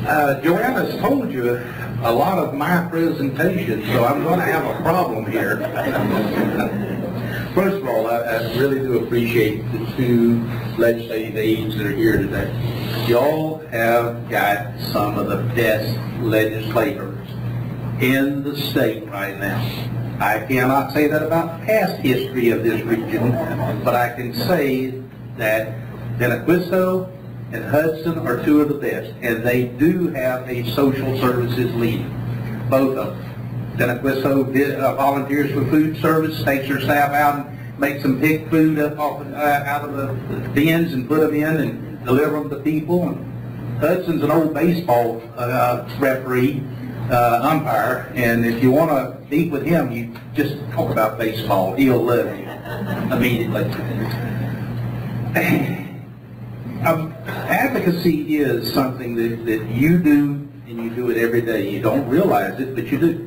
Joanna's told you a lot of my presentation, so I'm going to have a problem here. First of all, I really do appreciate the two legislative aides that are here today. Y'all have got some of the best legislators in the state right now. I cannot say that about past history of this region, but I can say that Benequisto and Hudson are two of the best, and they do have a social services leader, both of them. Benequisto volunteers for food service, takes their staff out and makes them pick food up out of the bins and put them in and deliver them to people. And Hudson's an old baseball referee, umpire, and if you want to meet with him, you just talk about baseball. He'll love you immediately. Advocacy is something that you do, and you do it every day. You don't realize it, but you do.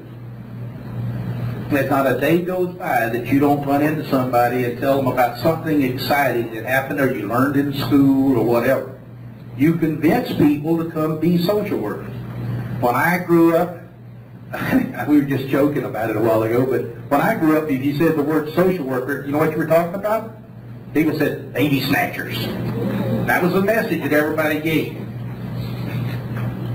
There's not a day goes by that you don't run into somebody and tell them about something exciting that happened or you learned in school or whatever. You convince people to come be social workers. When I grew up, we were just joking about it a while ago, but when I grew up, if you said the word social worker, you know what you were talking about? People said baby snatchers. That was the message that everybody gave.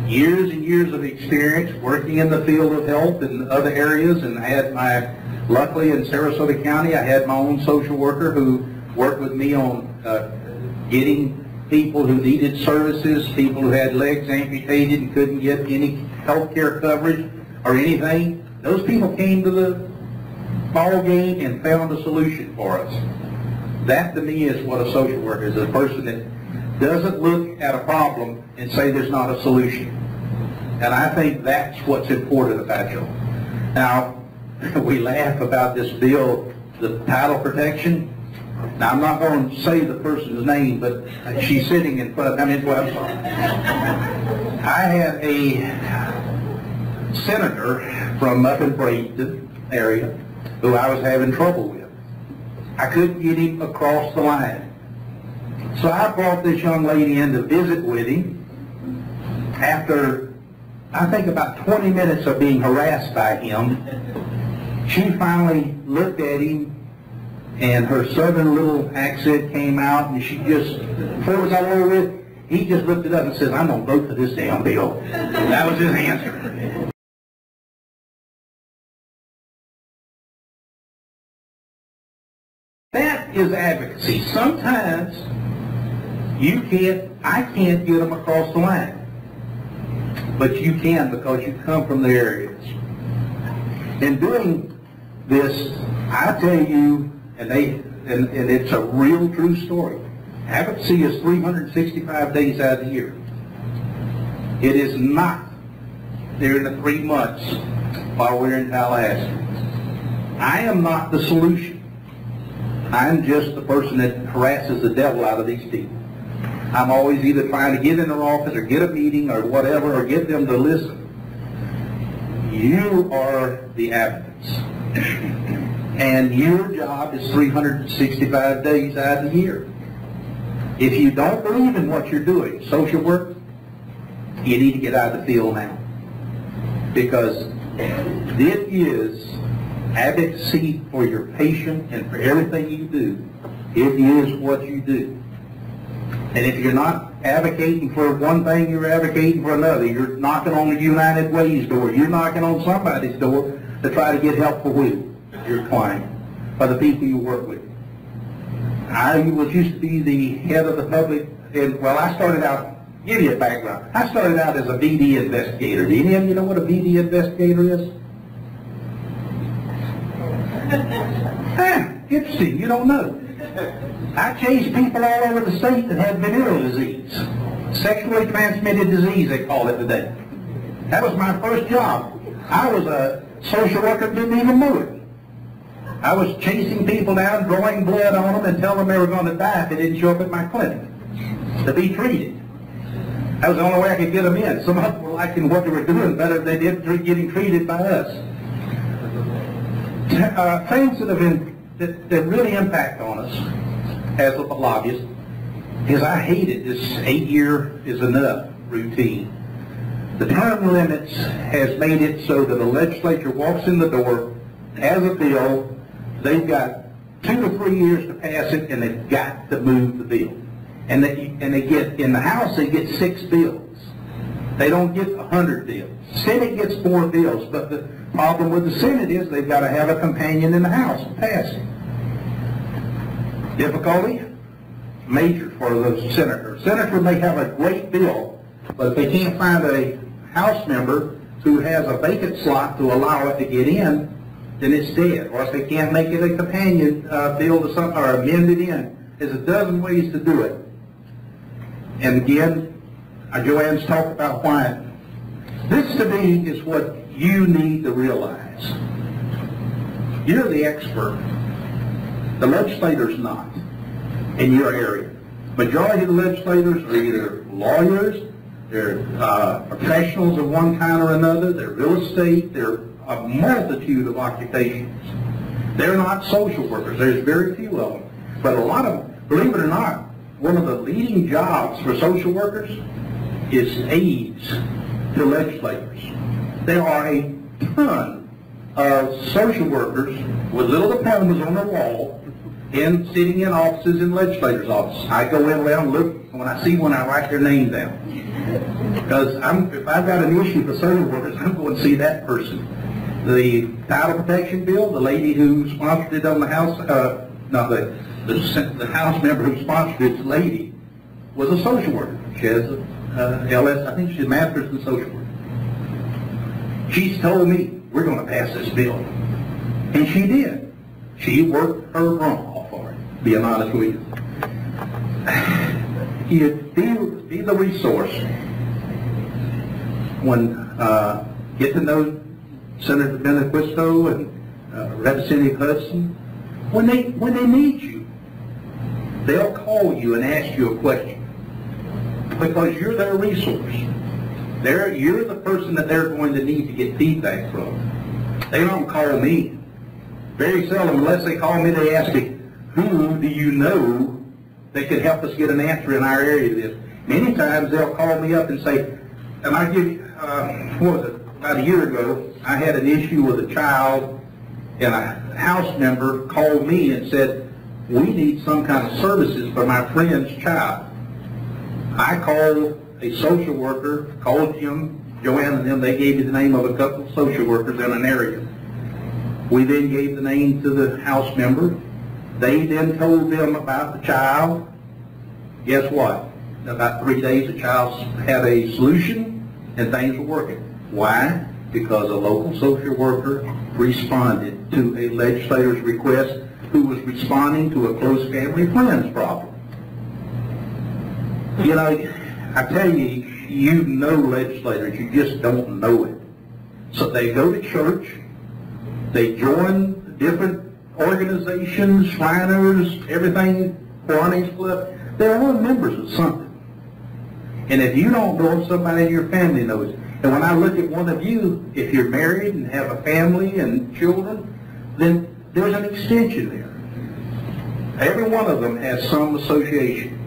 Years and years of experience working in the field of health and other areas, and I had luckily in Sarasota County, I had my own social worker who worked with me on getting people who needed services, people who had legs amputated and couldn't get any health care coverage or anything. Those people came to the ball game and found a solution for us. That to me is what a social worker is, a person that doesn't look at a problem and say there's not a solution. And I think that's what's important about you. Now, we laugh about this bill, the title protection. Now, I'm not going to say the person's name, but she's sitting in front of me. Well, I'm sorry. I had a senator from up in Bradenton area who I was having trouble with. I couldn't get him across the line. So I brought this young lady in to visit with him. After, I think, about 20 minutes of being harassed by him, she finally looked at him, and her southern little accent came out, and she just, before it was all over with, he just looked it up and said, "I'm going to vote for this damn bill." That was his answer. That is advocacy. Sometimes I can't get them across the line. But you can, because you come from the areas. In doing this, I tell you, and it's a real true story. Advocacy is 365 days out of the year. It is not during the 3 months while we're in Tallahassee. I am not the solution. I'm just the person that harasses the devil out of these people. I'm always either trying to get in their office or get a meeting or whatever, or get them to listen. You are the advocates. And your job is 365 days out of the year. If you don't believe in what you're doing, social work, you need to get out of the field now. Because it is advocacy for your patient and for everything you do. It is what you do. And if you're not advocating for one thing, you're advocating for another. You're knocking on the United Way's door. You're knocking on somebody's door to try to get help for your client, for the people you work with. I used to be the head of the public, and well, I started out, give you a background. I started out as a BD investigator. Do any of you know what a BD investigator is? Interesting, you don't know. I chased people all over the state that had venereal disease. Sexually transmitted disease, they call it today. That was my first job. I was a social worker, didn't even know it. I was chasing people down, drawing blood on them, and telling them they were going to die if they didn't show up at my clinic to be treated. That was the only way I could get them in. Some of them were liking what they were doing better than they did getting treated by us. Things that really impact on us as a lobbyist is I hated this 8 year is enough routine. The term limits has made it so that a legislature walks in the door, has a bill, they've got 2 to 3 years to pass it, and they've got to move the bill. And they get, in the House, they get 6 bills. They don't get 100 bills. Senate gets 4 bills, but the problem with the Senate is they've got to have a companion in the House to pass it. Difficulty? Major for the senator. Senator may have a great bill, but if they can't find a House member who has a vacant slot to allow it to get in, then it's dead. Or if they can't make it a companion bill to some, or amend it in. There's a dozen ways to do it. And again, Joanne's talked about why. This to me is what you need to realize. You're the expert. The legislator's not in your area. Majority of the legislators are either lawyers, they're professionals of one kind or another, they're real estate, they're a multitude of occupations. They're not social workers. There's very few of them. But a lot of them, believe it or not, one of the leading jobs for social workers is aides to legislators. There are a ton of social workers with little diplomas on their wall and sitting in offices in legislators' offices. I go in around and look, when I see one, I write their name down. Because if I've got an issue for social workers, I'm going to see that person. The title protection bill, the lady who sponsored it on the House, the House member who sponsored it, the lady, was a social worker. She has a LS, I think she's a master's in social work. She's told me, we're going to pass this bill. And she did. She worked her rump off for it, being honest with you. Be the resource. When, get to know Senator Benequisto and Representative Hudson, when they need you, they'll call you and ask you a question. Because you're their resource. You're the person that they're going to need to get feedback from. They don't call me. Very seldom, unless they call me, they ask me, who do you know that could help us get an answer in our area to this? Many times they'll call me up and say, and I give you, what was it, about a year ago, I had an issue with a child, and a House member called me and said, we need some kind of services for my friend's child. I called a social worker, called Jim, Joanne and them, they gave me the name of a couple of social workers in an area. We then gave the name to the House member. They then told them about the child. Guess what? In about 3 days, the child had a solution and things were working. Why? Because a local social worker responded to a legislator's request who was responding to a close family friend's problem. You know, I tell you, you know legislators, you just don't know it. So they go to church, they join different organizations, Shriners, everything, Kiwanis Club. They're all members of something. And if you don't know, somebody in your family knows it. And when I look at one of you, if you're married and have a family and children, then there's an extension there. Every one of them has some association.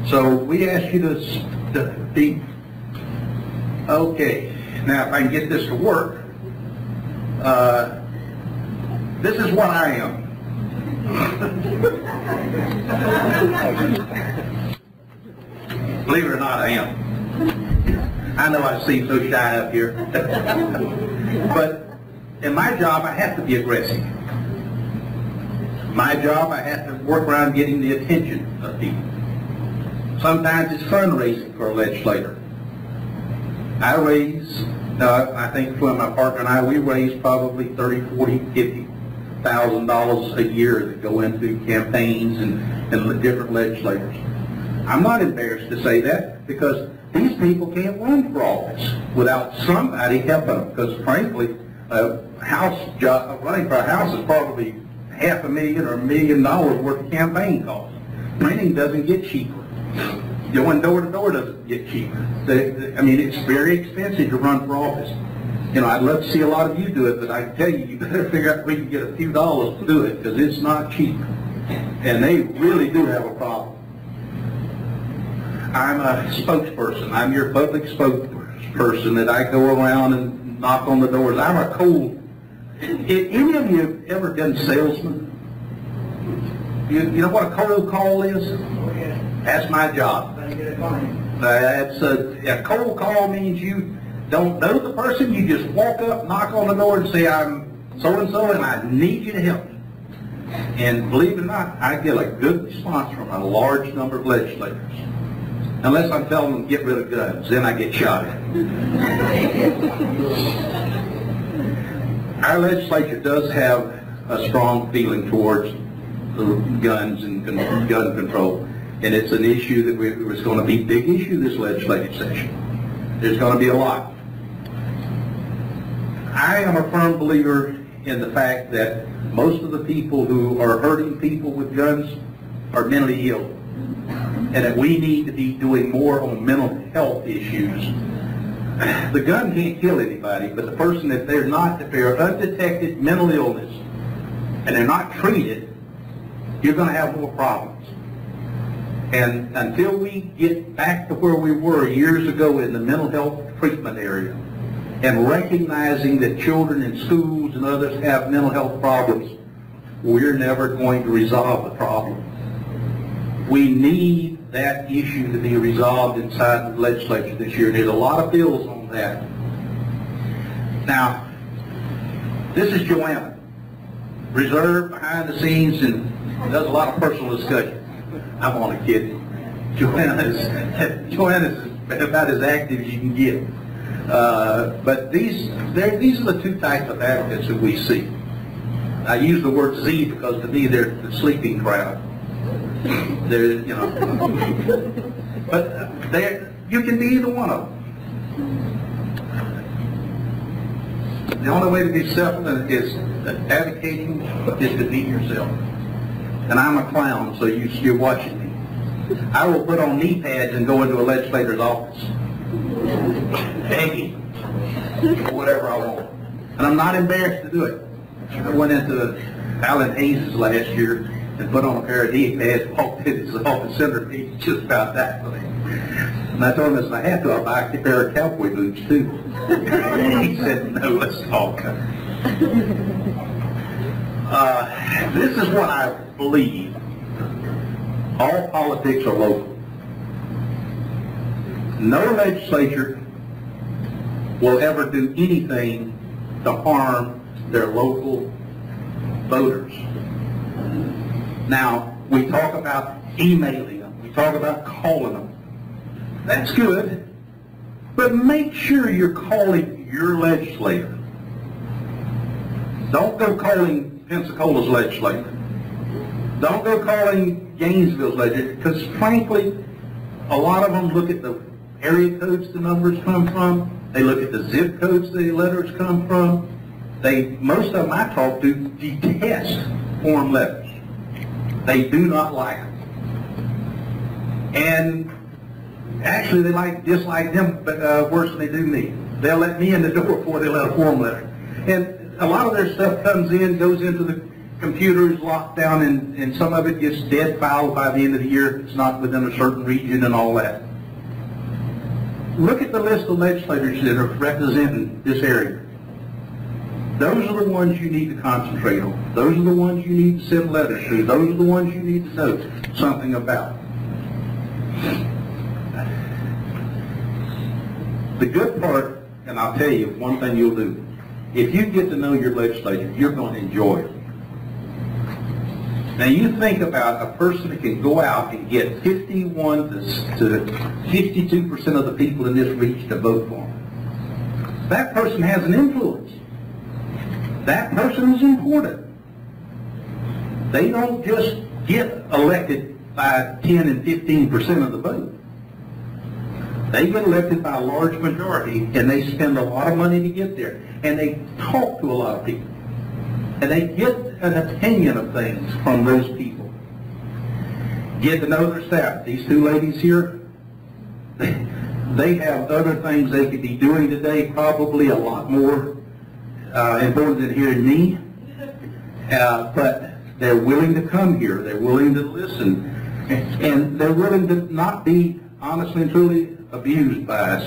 So we ask you to be, okay, now if I can get this to work, this is what I am. Believe it or not, I am. I know I seem so shy up here. But in my job, I have to be aggressive. My job, I have to work around getting the attention of people. Sometimes it's fundraising for a legislator. I raise, I think for my partner and I, we raise probably $30,000, $40,000, $50,000 a year that go into campaigns and different legislators. I'm not embarrassed to say that because these people can't run for office without somebody helping them. Because frankly, a house job, running for a house is probably $500,000 or $1 million worth of campaign costs. Printing doesn't get cheaper. Going door to door doesn't get cheaper. I mean, it's very expensive to run for office. You know, I'd love to see a lot of you do it, but I tell you, you better figure out if we can get a few dollars to do it because it's not cheap. And they really do have a problem. I'm a spokesperson. I'm your public spokesperson. person that I go around and knock on the doors. I'm a cold. Any of you ever been salesman? You know what a cold call is? That's my job. A cold call means you don't know the person. You just walk up, knock on the door, and say, "I'm so-and-so, and I need you to help me." And believe it or not, I get a good response from a large number of legislators. Unless I'm telling them to get rid of guns, then I get shot at. Our legislature does have a strong feeling towards guns and gun control, and it's an issue that it's going to be a big issue this legislative session. There's going to be a lot. I am a firm believer in the fact that most of the people who are hurting people with guns are mentally ill, and that we need to be doing more on mental health issues. The gun can't kill anybody, but the person, if they're undetected mental illness and they're not treated, you're going to have more problems. And until we get back to where we were years ago in the mental health treatment area, and recognizing that children in schools and others have mental health problems, we're never going to resolve the problem. We need that issue to be resolved inside the legislature this year. There's a lot of bills on that. Now, this is Joanna, reserved behind the scenes and does a lot of personal discussion. I'm only kidding. Joanna's about as active as you can get. But these are the two types of advocates that we see. I use the word Z because to me they're the sleeping crowd. They're, but you can be either one of them. The only way to be self-advocating is advocating is to be yourself. And I'm a clown, so you're watching me. I will put on knee pads and go into a legislator's office, begging for whatever I want. And I'm not embarrassed to do it. I went into Alan Hayes' last year and put on a pair of knee pads, walked in his office centerpiece, just about that way. And I told him if I had to, I'd buy a pair of cowboy boots too. He said, "No, let's talk." This is what I believe. All politics are local. No legislature will ever do anything to harm their local voters. Now, we talk about emailing them. We talk about calling them. That's good. But make sure you're calling your legislator. Don't go calling Pensacola's legislator. Don't go calling Gainesville's legislator, because frankly, a lot of them look at the area codes the numbers come from. They look at the zip codes the letters come from. Most of them I talk to detest form letters. They do not like them. And actually they dislike them worse than they do me. They'll let me in the door before they let a form letter. And a lot of their stuff comes in, goes into the computers, locked down, and some of it gets dead filed by the end of the year. It's not within a certain region and all that. Look at the list of legislators that are representing this area. Those are the ones you need to concentrate on. Those are the ones you need to send letters to. Those are the ones you need to know something about. The good part, and I'll tell you one thing you'll do, if you get to know your legislature, you're going to enjoy it. Now you think about a person that can go out and get 51 to 52% of the people in this region to vote for him. That person has an influence. That person is important. They don't just get elected by 10 and 15% of the vote. They get elected by a large majority, and they spend a lot of money to get there. And they talk to a lot of people. And they get an opinion of things from those people. Get to know their staff. These two ladies here, they have other things they could be doing today, probably a lot more important than hearing me. But they're willing to come here. They're willing to listen. And they're willing to not be honestly and truly abused by us.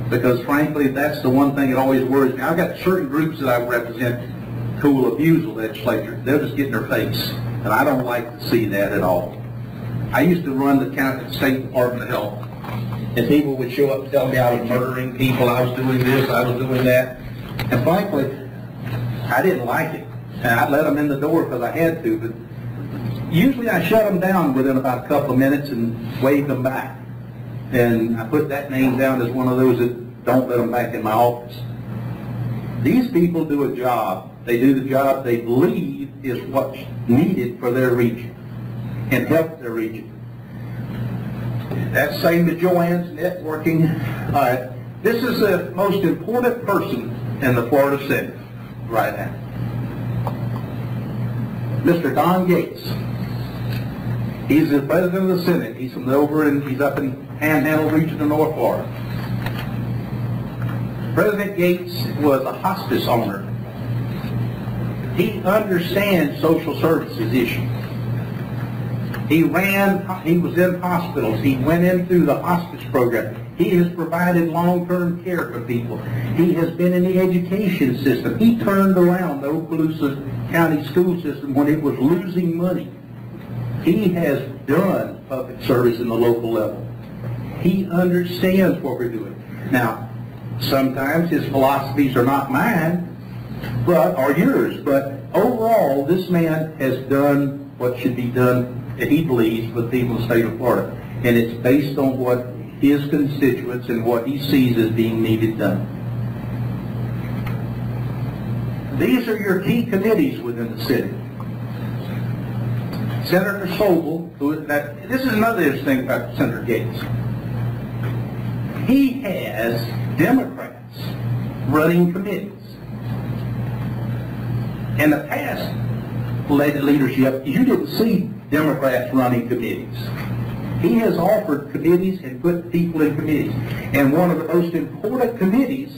Because frankly, that's the one thing that always worries me. I've got certain groups that I represent who will abuse the legislature. They'll just get in their face. And I don't like to see that at all. I used to run the county state department of health. And people would show up and tell me I was murdering people, I was doing this, I was doing that. And frankly, I didn't like it. And I let them in the door because I had to. But usually I shut them down within about a couple of minutes and waved them back. And I put that name down as one of those that don't let them back in my office. These people do a job. They do the job they believe is what's needed for their region and help their region. That's same to Joanne's networking. All right. This is the most important person in the Florida Senate right now. Mr. Don Gates. He's the president of the Senate. He's from he's up in Panhandle region of North Florida. President Gates was a hospice owner. He understands social services issues. He was in hospitals. He went in through the hospice program. He has provided long-term care for people. He has been in the education system. He turned around the Okaloosa County school system when it was losing money. He has done public service in the local level. He understands what we're doing. Now, sometimes his philosophies are not mine, or yours, but overall, this man has done what should be done, that he believes, for the people of the state of Florida. And it's based on what his constituents and what he sees as being needed done. These are your key committees within the city. Senator Sobel, this is another interesting thing about Senator Gates. He has Democrats running committees. In the past leadership, you didn't see Democrats running committees. He has offered committees and put people in committees. And one of the most important committees,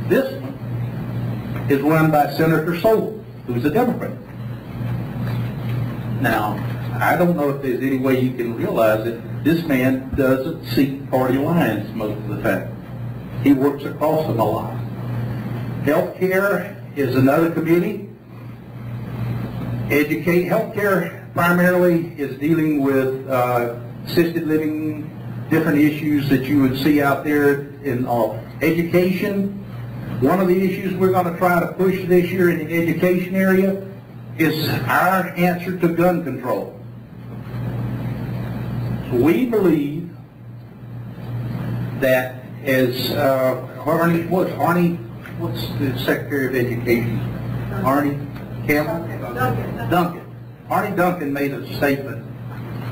this one, is run by Senator Sobel, who's a Democrat. Now, I don't know if there's any way you can realize it. This man doesn't seek party lines most of the time. He works across them a lot. Healthcare is another committee. Healthcare primarily is dealing with assisted living, different issues that you would see out there in education. One of the issues we're going to try to push this year in the education area is our answer to gun control. We believe that as what's the Secretary of Education? Arnie Campbell? Duncan. Arnie Duncan made a statement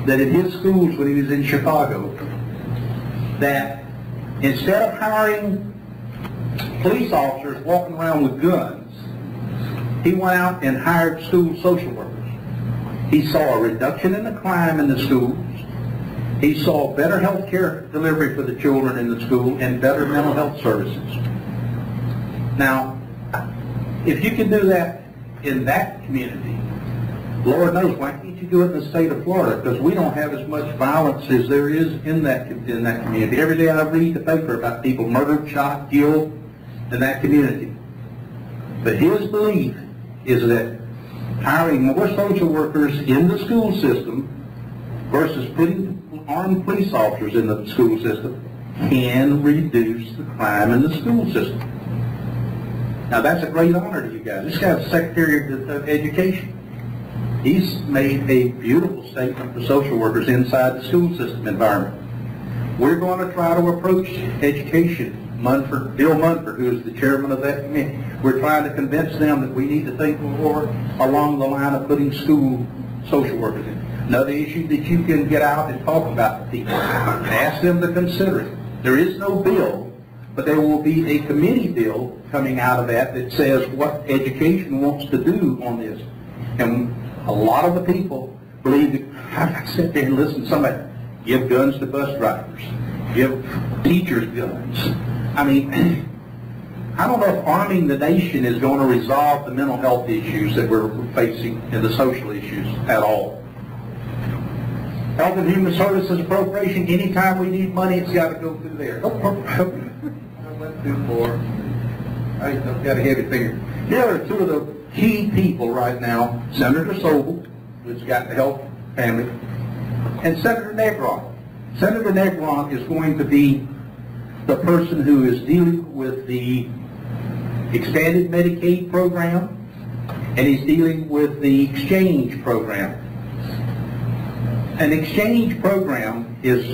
that in his schools when he was in Chicago, that instead of hiring police officers walking around with guns, he went out and hired school social workers. He saw a reduction in the crime in the schools. He saw better health care delivery for the children in the school and better mental health services. Now, if you can do that in that community, Lord knows, why can't you do it in the state of Florida? Because we don't have as much violence as there is in that community. Every day I read the paper about people murdered, shot, killed in that community. But his belief is that hiring more social workers in the school system versus putting armed police officers in the school system can reduce the crime in the school system. Now that's a great honor to you guys. This guy's Secretary of Education. He's made a beautiful statement for social workers inside the school system environment. We're going to try to approach education. Bill Munford, who is the chairman of that committee, we're trying to convince them that we need to think more along the line of putting school social workers in. Another issue that you can get out and talk about to people and ask them to consider it. There is no bill, but there will be a committee bill coming out of that that says what education wants to do on this. And a lot of the people believe that, I sit there and listen to somebody, give guns to bus drivers, give teachers guns. I mean, I don't know if arming the nation is going to resolve the mental health issues that we're facing and the social issues at all. Health and Human Services appropriation, anytime we need money, it's got to go through there. 2, 4. I've got a heavy finger. Here are two of the key people right now, Senator Sobel, who's got the Health Family, and Senator Negron. Senator Negron is going to be the person who is dealing with the expanded Medicaid program, and he's dealing with the exchange program. An exchange program is,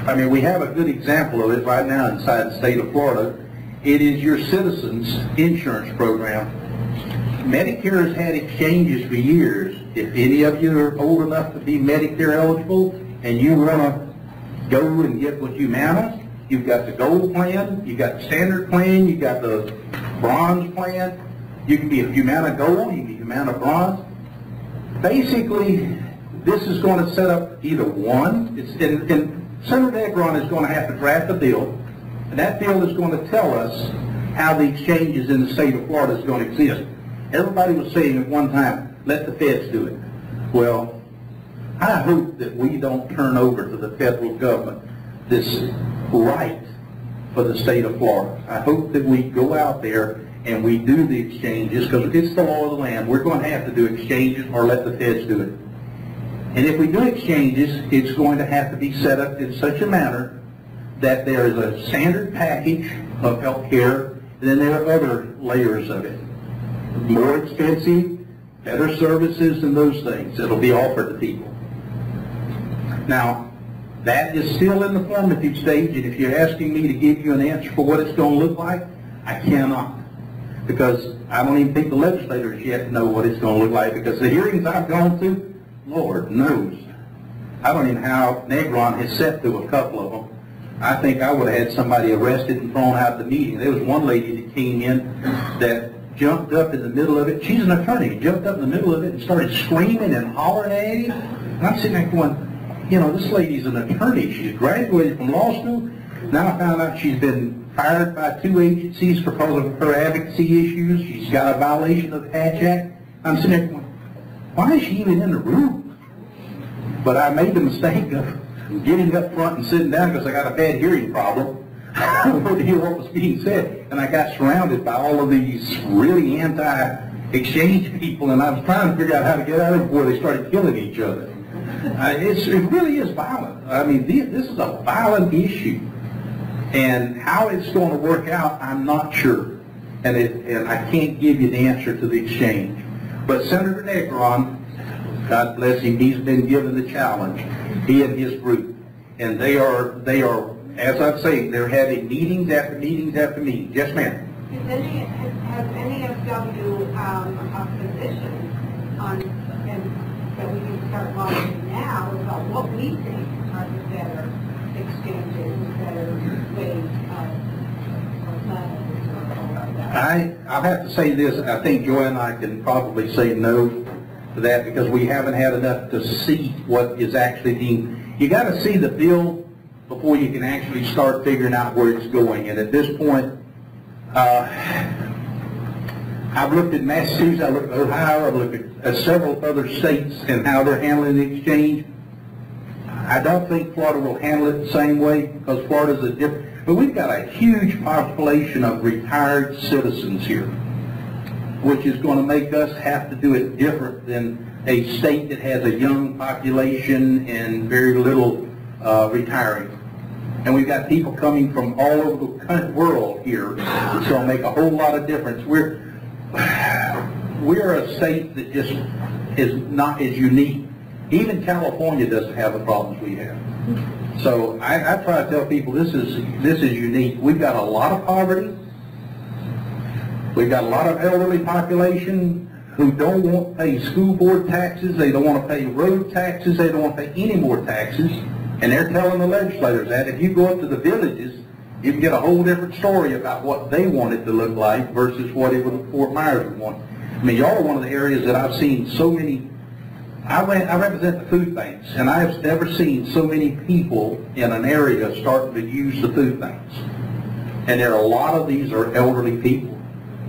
I mean, we have a good example of it right now inside the state of Florida. It is your citizens' insurance program. Medicare has had exchanges for years. If any of you are old enough to be Medicare eligible and you want to go and get with Humana, you've got the gold plan, you've got the standard plan, you've got the bronze plan. You can be a Humana gold, you can be Humana bronze. Basically, this is going to set up either one, and Senator Negron is going to have to draft a bill, and that bill is going to tell us how the exchanges in the state of Florida is going to exist. Everybody was saying at one time, let the feds do it. Well, I hope that we don't turn over to the federal government this right for the state of Florida. I hope that we go out there and we do the exchanges, because it's the law of the land. We're going to have to do exchanges or let the feds do it. And if we do exchanges, it's going to have to be set up in such a manner that there is a standard package of health care, and then there are other layers of it. More expensive, better services, and those things that will be offered to people. Now, that is still in the formative stage, and if you're asking me to give you an answer for what it's going to look like, I cannot. Because I don't even think the legislators yet know what it's going to look like, because the hearings I've gone to, Lord knows. I don't even know how Negron has sat through a couple of them. I think I would have had somebody arrested and thrown out of the meeting. There was one lady that came in that jumped up in the middle of it. She's an attorney. Jumped up in the middle of it and started screaming and hollering at him. And I'm sitting there going, you know, this lady's an attorney. She's graduated from law school. Now I found out she's been fired by 2 agencies because of her advocacy issues. She's got a violation of the Hatch Act. I'm sitting there going, why is she even in the room? But I made the mistake of getting up front and sitting down because I got a bad hearing problem. I wanted to hear what was being said, and I got surrounded by all of these really anti-exchange people, and I was trying to figure out how to get out of it before they started killing each other. It really is violent. I mean, this is a violent issue, and how it's going to work out, I'm not sure, and I can't give you the answer to the exchange. But Senator Negron, God bless him, he's been given the challenge, he and his group, and they are, as I say, they're having meetings after meetings after meetings. Yes, ma'am. Has NASW a position on, and that we can start lobbying now about what we think are the better exchanges, better ways of planning? I'll have to say this, I think Joy and I can probably say no to that because we haven't had enough to see what is actually being, you got to see the bill before you can actually start figuring out where it's going. And at this point, I've looked at Massachusetts, I've looked at Ohio, I've looked at several other states and how they're handling the exchange. I don't think Florida will handle it the same way because Florida's a different, but we've got a huge population of retired citizens here, which is going to make us have to do it different than a state that has a young population and very little retiring. And we've got people coming from all over the world here. It's going to make a whole lot of difference. We're a state that just is not as unique. Even California doesn't have the problems we have. So I try to tell people this is unique. We've got a lot of poverty. We've got a lot of elderly population who don't want to pay school board taxes. They don't want to pay road taxes. They don't want to pay any more taxes. And they're telling the legislators that if you go up to the villages, you can get a whole different story about what they want it to look like versus what it would Fort Myers would want. I mean, y'all are one of the areas that I've seen so many. I represent the food banks, and I have never seen so many people in an area starting to use the food banks. And there are a lot of these are elderly people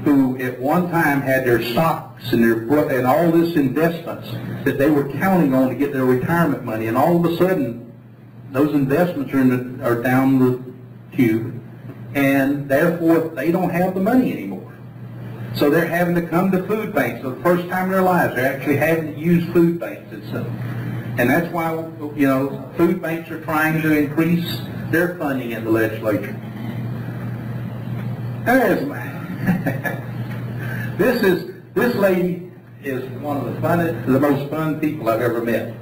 who at one time had their stocks and and all this investments that they were counting on to get their retirement money, and all of a sudden those investments are down the tube, and therefore they don't have the money anymore. So they're having to come to food banks for the first time in their lives. They're actually having to use food banks and stuff. And that's why, you know, food banks are trying to increase their funding in the legislature. There's this lady is one of the most fun people I've ever met.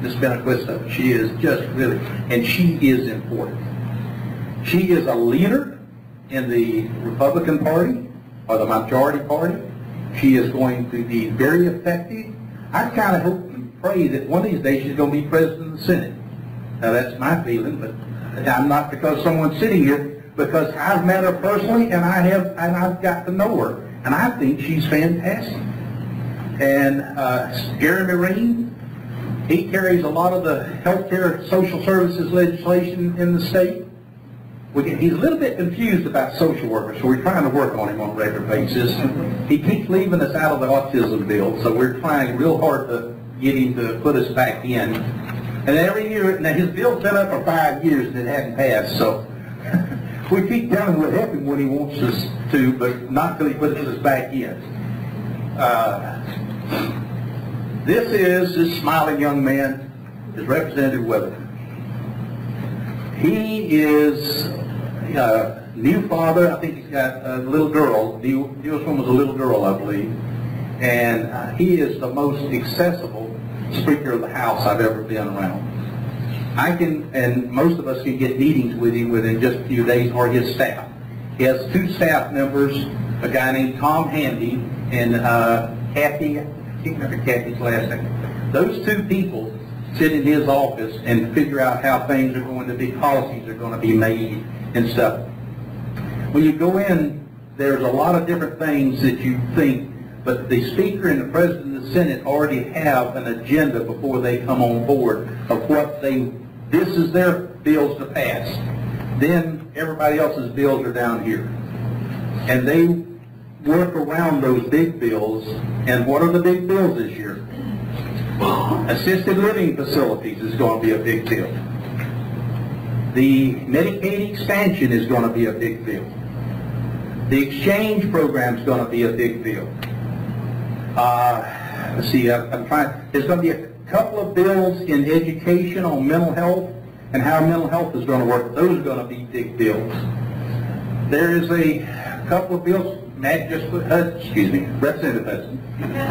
This Benequista. She is just really, and she is important. She is a leader in the Republican Party, or the majority party. She is going to be very effective. I kind of hope and pray that one of these days she's going to be president of the Senate. Now that's my feeling, but I'm not because someone's sitting here, because I've met her personally and I've got to know her, and I think she's fantastic. And Jeremy Reed, he carries a lot of the healthcare social services legislation in the state. He's a little bit confused about social workers, so we're trying to work on him on a regular basis. He keeps leaving us out of the autism bill, so we're trying real hard to get him to put us back in. And every year, now his bill's been up for 5 years and it hadn't passed, so we keep telling him we'll help him when he wants us to, but not until he puts us back in. This smiling young man is Representative Weatherford. He is a new father. I think he's got a little girl. The newest one was a little girl, I believe. And he is the most accessible Speaker of the House I've ever been around. And most of us can get meetings with him within just a few days, or his staff. He has 2 staff members, a guy named Tom Handy and Kathy, I can't remember Kathy's last name. Those 2 people sit in his office and figure out how things are going to be, policies are going to be made and stuff. When you go in, there's a lot of different things that you think, but the Speaker and the President of the Senate already have an agenda before they come on board of what this is their bills to pass. Then everybody else's bills are down here. And they work around those big bills. And what are the big bills this year? Assisted living facilities is going to be a big deal. The Medicaid expansion is going to be a big deal. The exchange program is going to be a big deal. Let's see, there's going to be a couple of bills in education on mental health and how mental health is going to work. Those are going to be big bills. There is a couple of bills, Matt just put, Representative Hudson,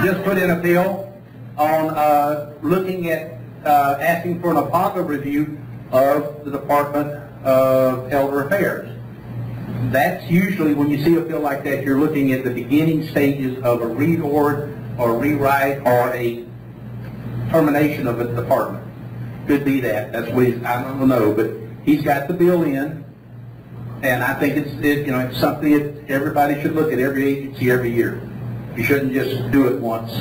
just put in a bill on looking at asking for an APAGA review of the Department of Elder Affairs. That's usually, when you see a bill like that, you're looking at the beginning stages of a reorg or rewrite or a termination of a department. Could be that. That's what I don't know, but he's got the bill in, and I think it's something that everybody should look at, every agency every year. You shouldn't just do it once,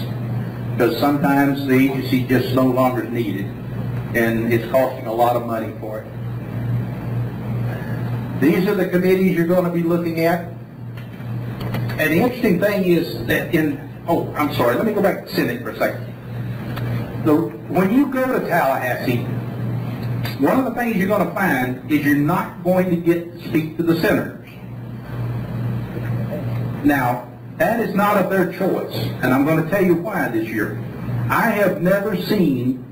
because sometimes the agency just no longer is needed, and it's costing a lot of money for it. These are the committees you're going to be looking at. And the interesting thing is that I'm sorry, let me go back to the Senate for a second. When you go to Tallahassee, one of the things you're going to find is you're not going to get to speak to the senators. Now, that is not of their choice, and I'm going to tell you why this year. I have never seen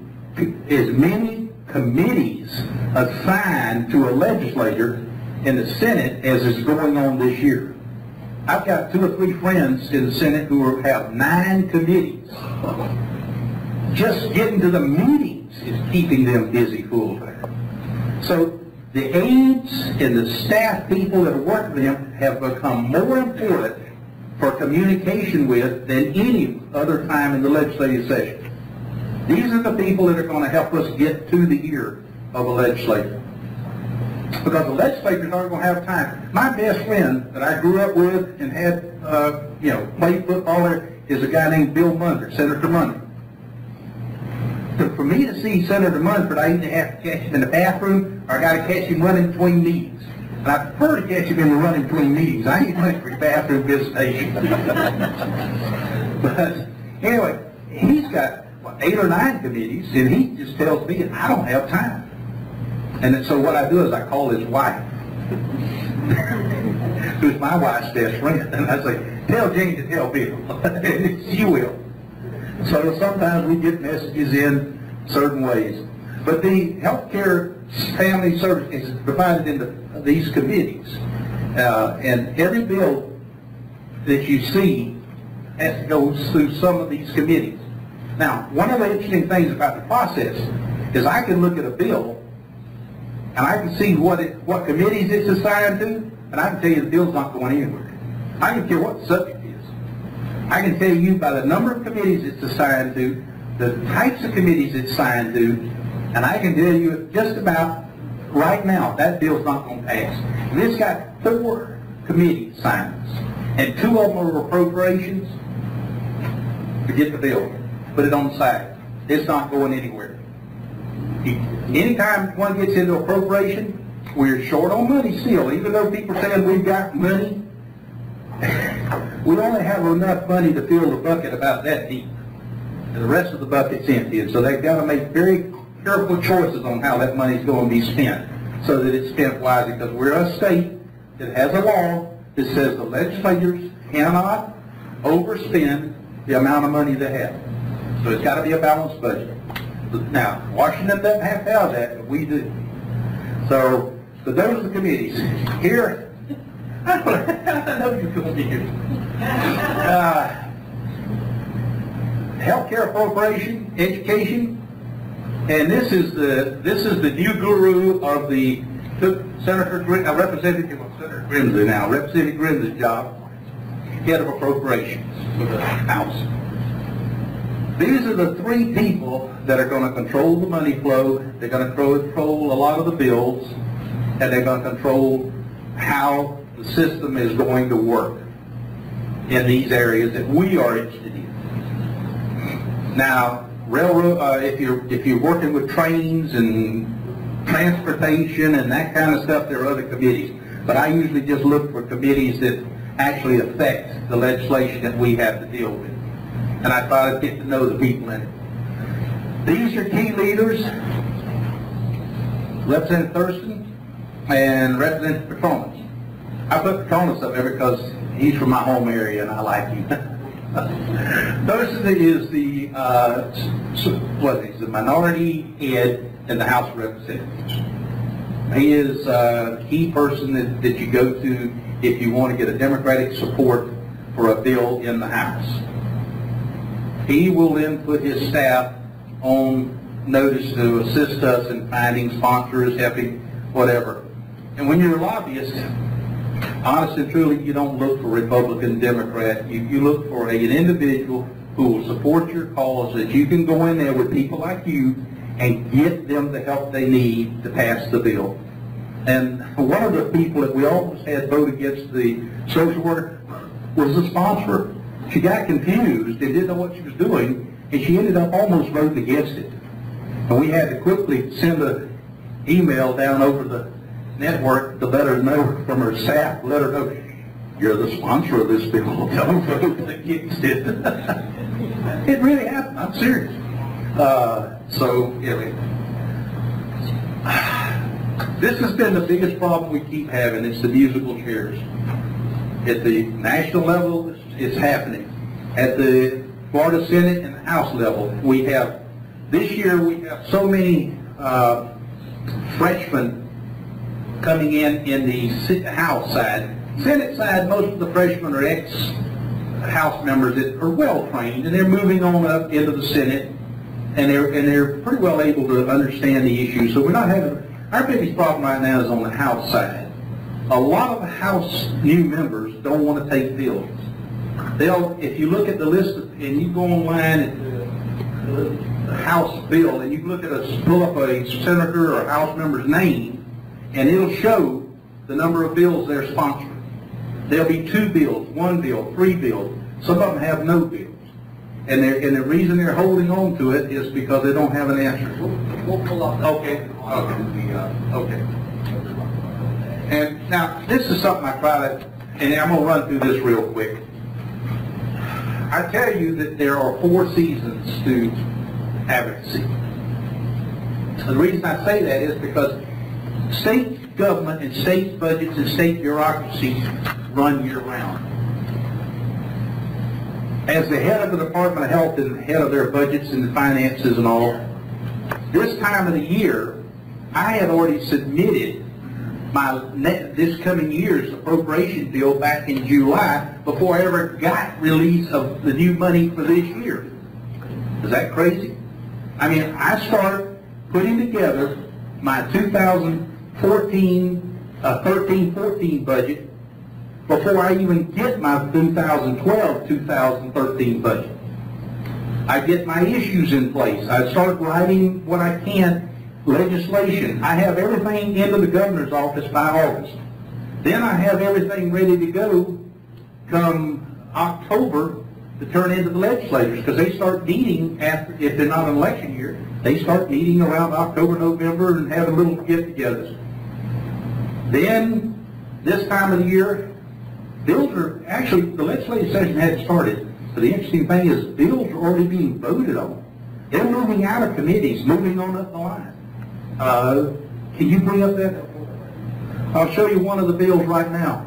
as many committees assigned to a legislator in the Senate as is going on this year. I've got 2 or 3 friends in the Senate who have 9 committees. Just getting to the meetings is keeping them busy full time. So the aides and the staff people that work with them have become more important for communication with than any other time in the legislative session. These are the people that are going to help us get to the ear of a legislator. Because the legislators aren't going to have time. My best friend that I grew up with and had, played football there is a guy named Bill Munter, Senator Munter. For me to see Senator Munford, I either have to catch him in the bathroom or I got to catch him running between meetings. And I prefer to catch him in the running between meetings. I ain't running for bathroom visitation. But anyway, he's got 8 or 9 committees, and he just tells me I don't have time. And so what I do is I call his wife. who's my wife's best friend. And I say, tell Jane to tell Bill. And she will. So sometimes we get messages in certain ways. But the healthcare family service is divided into these committees. And every bill that you see goes through some of these committees. Now, one of the interesting things about the process is I can look at a bill and I can see what committees it's assigned to, and I can tell you the bill's not going anywhere. I can care what the subject is. I can tell you by the number of committees it's assigned to, the types of committees it's assigned to, and I can tell you just about right now that bill's not going to pass. And it's got 4 committee assignments, and 2 of them are appropriations. Forget the bill. Put it on the side. It's not going anywhere. Anytime one gets into appropriation, we're short on money still. Even though people are saying we've got money, we only have enough money to fill the bucket about that deep. And the rest of the bucket's empty. And so they've got to make very careful choices on how that money's going to be spent so that it's spent wisely. Because we're a state that has a law that says the legislators cannot overspend the amount of money they have. So it's got to be a balanced budget. Now, Washington doesn't have to have that, but we do. So those are the committees. Here, I know you're going to be here. Healthcare appropriation, education, and this is the new guru of the Representative Grimsley now, Representative Grimsley's job, head of appropriations for the House. These are the 3 people that are going to control the money flow. They're going to control a lot of the bills, and they're going to control how the system is going to work in these areas that we are interested in. Now, railroad, if you're working with trains and transportation and that kind of stuff, there are other committees. But I usually just look for committees that actually affect the legislation that we have to deal with. And I try to get to know the people in it. These are key leaders, Representative Thurston and Representative Petronas. I put Petronas up there because he's from my home area and I like him. Thurston is the minority head in the House of Representatives. He is a key person that you go to if you want to get a Democratic support for a bill in the House. He will then put his staff on notice to assist us in finding sponsors, helping, whatever. And when you're a lobbyist, honestly and truly, you don't look for Republican, Democrat. You look for an individual who will support your cause, that you can go in there with people like you and get them the help they need to pass the bill. And one of the people that we almost had vote against the social worker was the sponsor. She got confused and didn't know what she was doing, and she ended up almost voting against it. And we had to quickly send an email down over the network to let her know from her staff, let her know, you're the sponsor of this bill, don't vote against it. It really happened, I'm serious. This has been the biggest problem we keep having, it's the musical chairs. At the national level, it's happening. At the Florida Senate and House level, this year we have so many freshmen coming in the House side. Senate side, most of the freshmen are ex-House members that are well trained, and they're moving on up into the Senate, and they're pretty well able to understand the issues. So we're not having, our biggest problem right now is on the House side. A lot of the House new members don't want to take bills. If you look at the list and you go online at the House bill and you look at pull up a senator or House member's name, and it'll show the number of bills they're sponsoring. There'll be 2 bills, 1 bill, 3 bills. Some of them have no bills. And the reason they're holding on to it is because they don't have an answer. We'll pull up. Okay. Okay. And now, this is something I try to, and I'm going to run through this real quick. I tell you that there are 4 seasons to advocacy. The reason I say that is because state government and state budgets and state bureaucracy run year-round. As the head of the Department of Health and head of their budgets and finances and all, this time of the year, I had already submitted this coming year's appropriation bill back in July before I ever got release of the new money for this year. Is that crazy? I mean, I start putting together my 13-14 budget before I even get my 2012-2013 budget. I get my issues in place. I start writing what I can, legislation. I have everything into the governor's office by August. Then I have everything ready to go come October to turn into the legislators, because they start meeting after, if they're not an election year, they start meeting around October, November, and having little get-togethers. Then, this time of the year, bills are, actually, the legislative session hadn't started, but the interesting thing is bills are already being voted on. They're moving out of committees, moving on up the line. Can you bring up that? I'll show you one of the bills right now.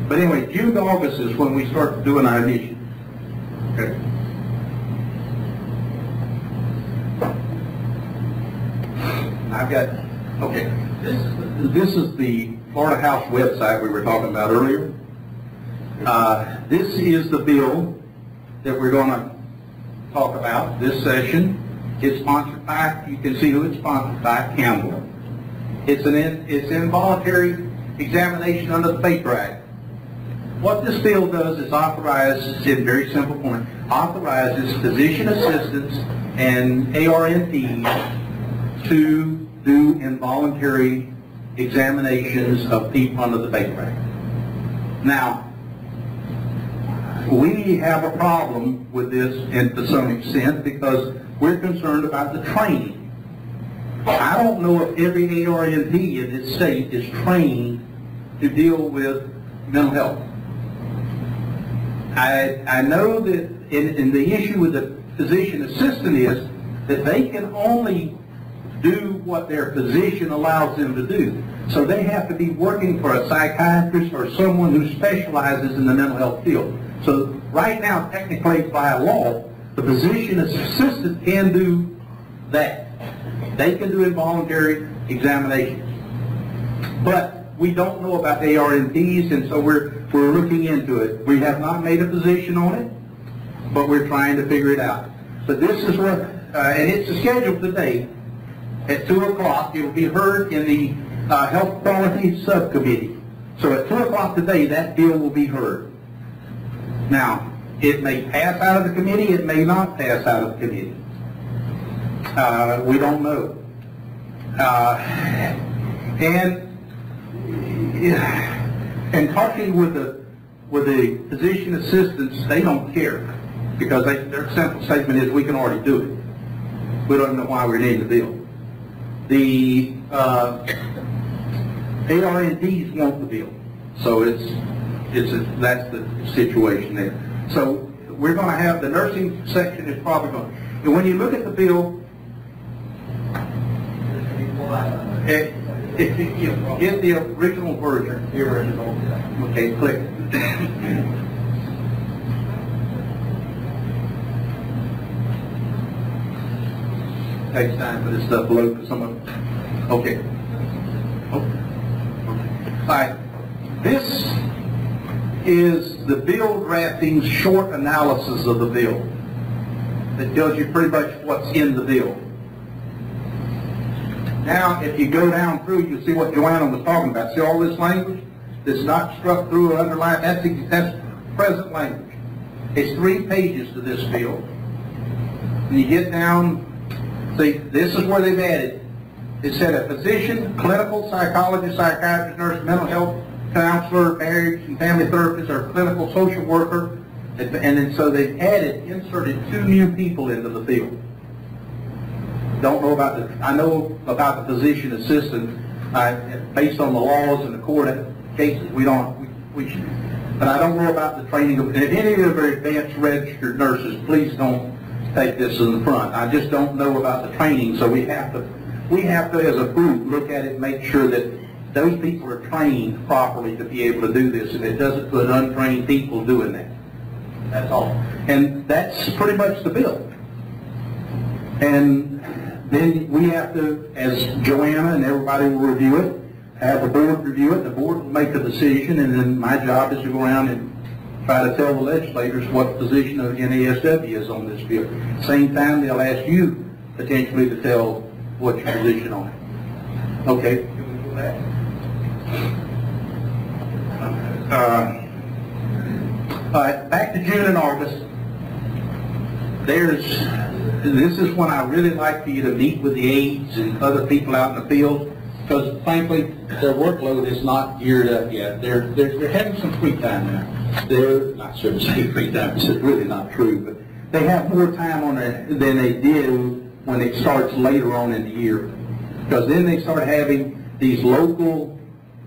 But anyway, June to August is when we start doing our initiative. Okay. I've got, okay, this is the Florida House website we were talking about earlier. This is the bill that we're going to talk about this session. It's sponsored by, you can see who it's sponsored by, Campbell. It's involuntary examination under the FAPE Act. What this bill does is authorizes, in very simple point, authorizes physician assistants and ARNPs to do involuntary examinations of people under the FAPE Act. Now, we have a problem with this to some extent because we're concerned about the training. I don't know if every ARNP in this state is trained to deal with mental health. I know that in the issue with the physician assistant is that they can only do what their physician allows them to do. So they have to be working for a psychiatrist or someone who specializes in the mental health field. So right now, technically by law, the physician assistant can do that. They can do involuntary examinations. But we don't know about ARNPs, and so we're looking into it. We have not made a position on it, but we're trying to figure it out. So this is what, and it's scheduled today at 2 o'clock. It will be heard in the Health Quality Subcommittee. So at 2 o'clock today, that bill will be heard. Now, it may pass out of the committee, it may not pass out of the committee. We don't know. And talking with the physician assistants, they don't care because their simple statement is we can already do it. We don't know why we're needing the bill. The ARNPs want the bill, so that's the situation there. So we're going to have the nursing section is probably going. And when you look at the bill, if you get the original version, okay, click. Takes time for this stuff to load for someone. Okay. All right. This is the bill drafting short analysis of the bill that tells you pretty much what's in the bill. Now, if you go down through, you see what Joanna was talking about. See all this language that's not struck through or underlined? That's present language. It's 3 pages to this bill. When you get down, see, this is where they've added. It said a physician, clinical psychologist, psychiatrist, nurse, mental health counselor, marriage and family therapist, or clinical social worker. And then so they've inserted 2 new people into the field. Don't know about I know about the physician assistant, based on the laws and the court cases, we should, but I don't know about the training of, and if any of you are advanced registered nurses, please don't take this in the front. I just don't know about the training, so we have to we have to, as a group, look at it and make sure that those people are trained properly to be able to do this, and it doesn't put untrained people doing that. That's all. And that's pretty much the bill. And then we have to, as Joanna and everybody will review it, have the board review it, the board will make a decision, and then my job is to go around and try to tell the legislators what the position of NASW is on this bill. At the same time, they'll ask you potentially to tell what your position on it. Okay. Can we do that? All right, back to June and August. This is when I really like for you to meet with the aides and other people out in the field, because frankly, their workload is not geared up yet. They're having some free time now. They're not sure to say free time, it's really not true, but they have more time on it than they did when it starts later on in the year. Because then they start having these local,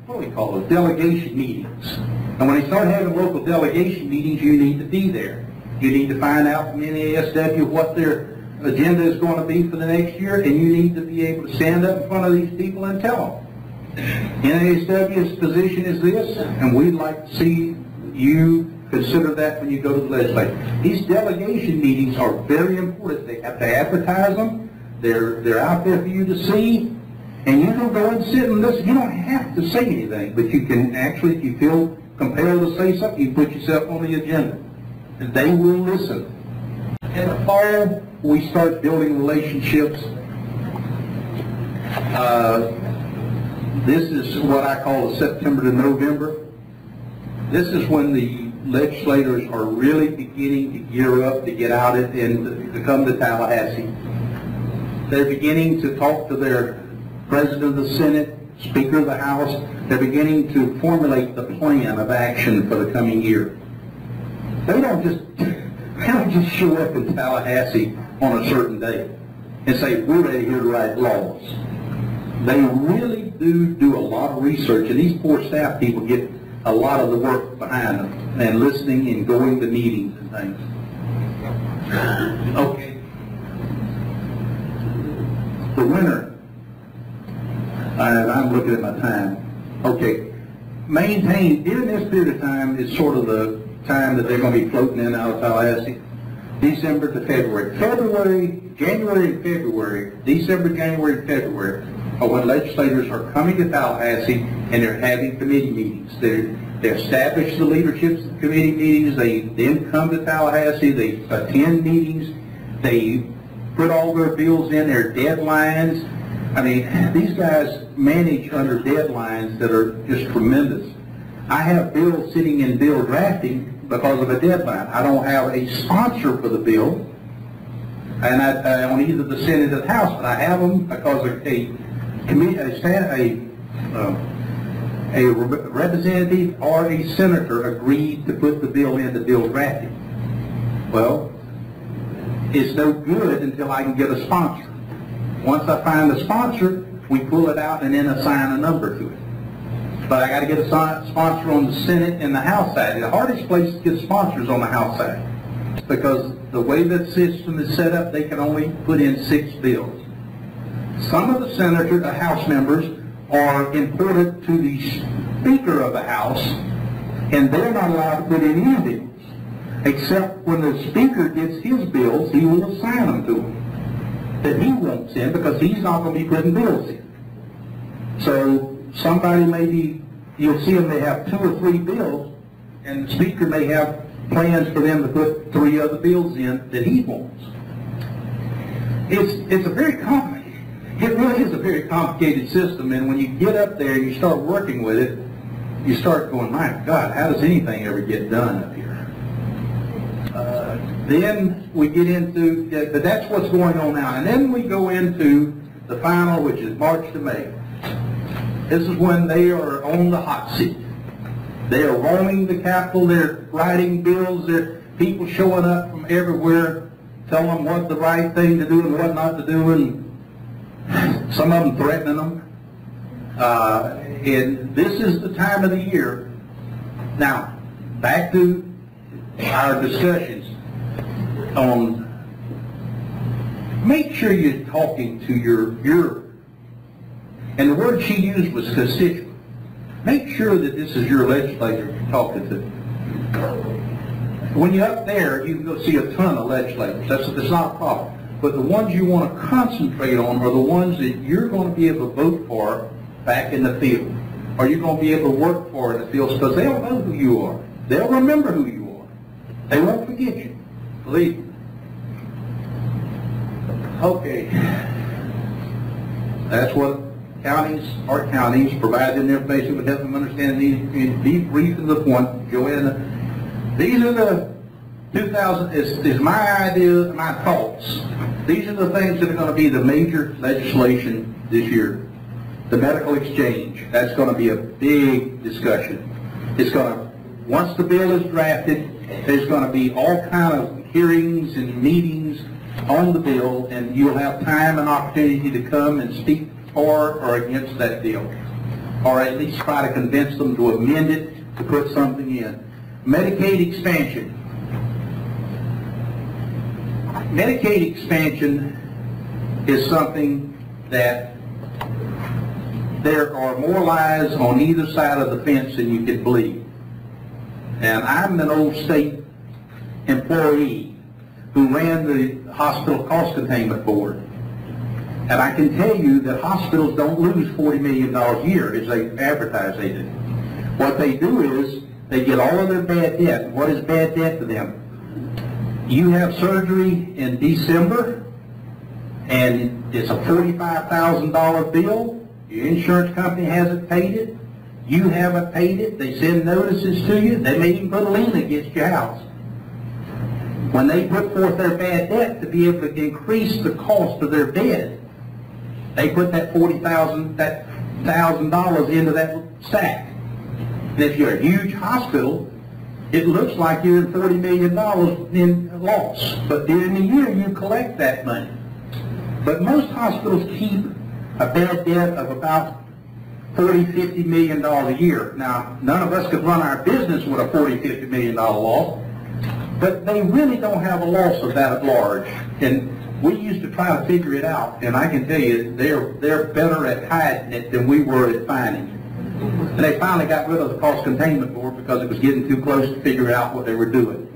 what do we call it, delegation meetings. And when they start having local delegation meetings, you need to be there. You need to find out from NASW what their agenda is going to be for the next year, and you need to be able to stand up in front of these people and tell them. NASW's position is this, and we'd like to see you consider that when you go to the legislature. These delegation meetings are very important. They have to advertise them. They're out there for you to see, and you can go and sit and listen. You don't have to say anything, but you can actually, if you feel compelled to say something, you put yourself on the agenda, and they will listen. In the fall, we start building relationships. This is what I call the September to November. This is when the legislators are really beginning to gear up to get out and to come to Tallahassee. They're beginning to talk to their President of the Senate, Speaker of the House. They're beginning to formulate the plan of action for the coming year. They don't just show up in Tallahassee on a certain day and say, we're ready here to write laws. They really do a lot of research, and these poor staff people get a lot of the work behind them, and listening and going to meetings and things. Okay. The winter. I'm looking at my time. Okay. Maintain, during this period of time is sort of the time that they're going to be floating in out of Tallahassee. December to February. January and February, December, January, and February are when legislators are coming to Tallahassee and they're having committee meetings. They establish the leaderships of the committee meetings. They then come to Tallahassee. They attend meetings. They put all their bills in, their deadlines. I mean, these guys manage under deadlines that are just tremendous. I have bills sitting in bill drafting because of a deadline. I don't have a sponsor for the bill, and I on either the Senate or the House, but I have them because a representative or a senator agreed to put the bill into bill drafting. Well, it's no good until I can get a sponsor. Once I find a sponsor, we pull it out and then assign a number to it. But I got to get a sponsor on the Senate and the House side. The hardest place to get sponsors on the House side, because the way the system is set up, they can only put in 6 bills. Some of the senators, the House members, are important to the Speaker of the House, and they're not allowed to put in any bills, except when the Speaker gets his bills, he will assign them to him that he won't send, because he's not going to be putting bills in. So somebody you'll see them, they have 2 or 3 bills, and the Speaker may have plans for them to put 3 other bills in that he wants. It's a very complicated, it really is a very complicated system, and when you get up there and you start working with it, you start going, my God, how does anything ever get done up here? Then we get into, but that's what's going on now, and then we go into the final, which is March to May. This is when they are on the hot seat. They are roaming the Capitol. They're writing bills. There are people showing up from everywhere, telling them what the right thing to do and what not to do, and some of them threatening them. And this is the time of the year. Now, back to our discussions on, make sure you're talking to your And the word she used was constituent. Make sure that this is your legislator you're talking to. When you're up there, you can go see a ton of legislators. That's not a problem. But the ones you want to concentrate on are the ones that you're going to be able to vote for back in the field. Or you're going to be able to work for in the field because they'll know who you are. They'll remember who you are. They won't forget you. Believe me. Okay. That's what counties are counties, providing information would help them understand these, be brief to the point. Joanna, these are the 2000, is my idea, my thoughts. These are the things that are going to be the major legislation this year. The medical exchange, that's going to be a big discussion. It's going to, once the bill is drafted, there's going to be all kind of hearings and meetings on the bill, and you'll have time and opportunity to come and speak for or against that bill, or at least try to convince them to amend it, to put something in. Medicaid expansion. Medicaid expansion is something that there are more lies on either side of the fence than you can believe. And I'm an old state employee who ran the hospital cost containment board. And I can tell you that hospitals don't lose $40 million a year as they advertise they do. What they do is they get all of their bad debt. What is bad debt to them? You have surgery in December and it's a $45,000 bill. Your insurance company hasn't paid it. You haven't paid it. They send notices to you. They may even put a lien against your house. When they put forth their bad debt to be able to increase the cost of their bed, they put that $40,000 into that stack. And if you're a huge hospital, it looks like you're in $40 million in loss. But during the year, you collect that money. But most hospitals keep a bad debt of about $40, $50 million a year. Now, none of us could run our business with a $40, $50 million loss, but they really don't have a loss of that at large. And we used to try to figure it out, and I can tell you, they're better at hiding it than we were at finding it. And they finally got rid of the cost containment board because it was getting too close to figure out what they were doing.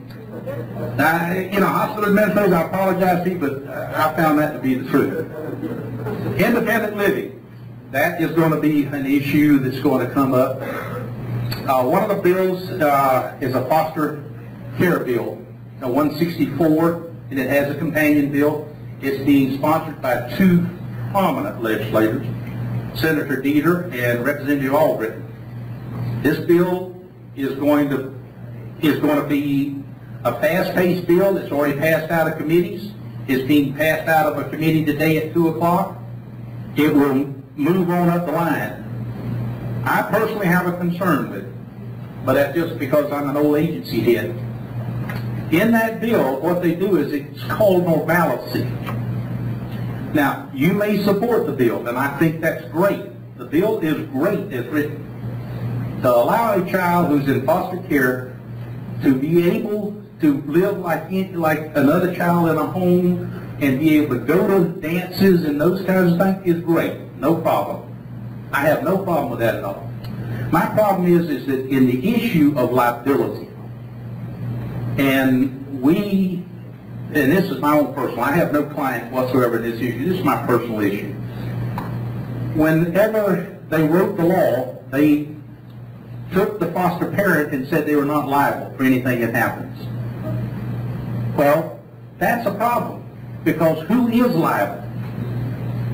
Now, you know, hospital administrators, I apologize to you, but I found that to be the truth. Independent living. That is going to be an issue that's going to come up. One of the bills is a foster care bill, 164, and it has a companion bill. It's being sponsored by two prominent legislators, Senator Dieter and Representative Albritton. This bill is going to be a fast-paced bill. It's already passed out of committees. It's being passed out of a committee today at 2 o'clock. It will move on up the line. I personally have a concern with it, but that's just because I'm an old agency head. In that bill, what they do is it's called normalcy. Now, you may support the bill, and I think that's great. The bill is great as written. To allow a child who's in foster care to be able to live like another child in a home and be able to go to dances and those kinds of things is great. No problem. I have no problem with that at all. My problem is that in the issue of liability, and this is my own personal, I have no client whatsoever in this issue. This is my personal issue. Whenever they wrote the law, they took the foster parent and said they were not liable for anything that happens. Well, that's a problem, because who is liable?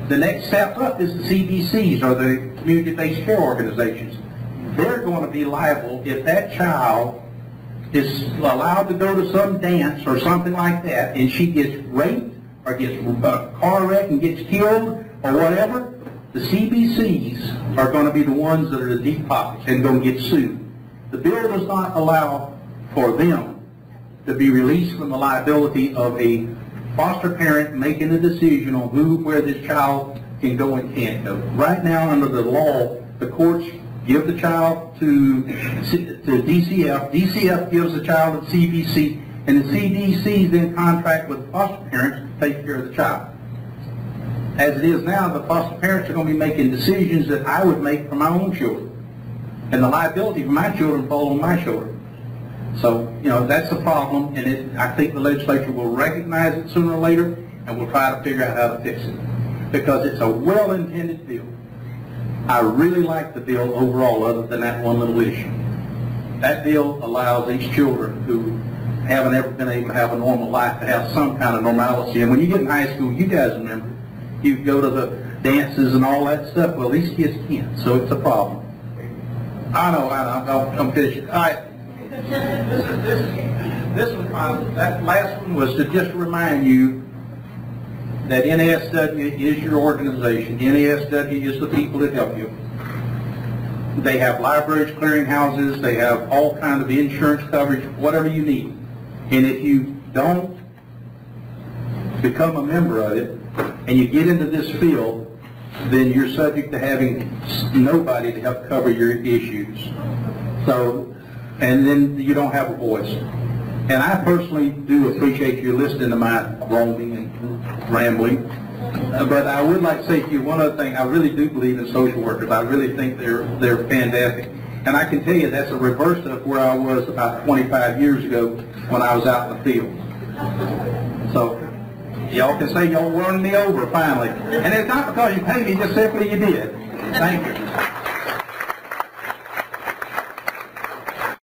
The next step up is the CBCs, or the community-based care organizations. They're going to be liable if that child is allowed to go to some dance or something like that, and she gets raped or gets a car wrecked and gets killed or whatever. The CBCs are going to be the ones that are the deep pockets and going to get sued. The bill does not allow for them to be released from the liability of a foster parent making a decision on where this child can go and can't go. Right now, under the law, the courts give the child to DCF. DCF gives the child to CBC, and the CBCs then contract with foster parents to take care of the child. As it is now, the foster parents are going to be making decisions that I would make for my own children. And the liability for my children falls on my shoulders. So, you know, that's a problem, and I think the legislature will recognize it sooner or later, and will try to figure out how to fix it. Because it's a well-intended bill. I really like the bill overall, other than that one little issue. That bill allows these children who haven't ever been able to have a normal life to have some kind of normalcy. And when you get in high school, you guys remember, you go to the dances and all that stuff. Well, these kids can't, so it's a problem. I know, I'm finishing. All right. This was that last one was to just remind you that NASW is your organization. NASW is the people that help you. They have libraries, clearinghouses, they have all kinds of insurance coverage, whatever you need. And if you don't become a member of it and you get into this field, then you're subject to having nobody to help cover your issues. So, and then you don't have a voice. And I personally do appreciate you listening to my roaming and rambling. But I would like to say to you one other thing. I really do believe in social workers. I really think they're fantastic. And I can tell you that's a reverse of where I was about 25 years ago when I was out in the field. So y'all can say y'all won me over finally. And it's not because you paid me, just simply you did. Thank you.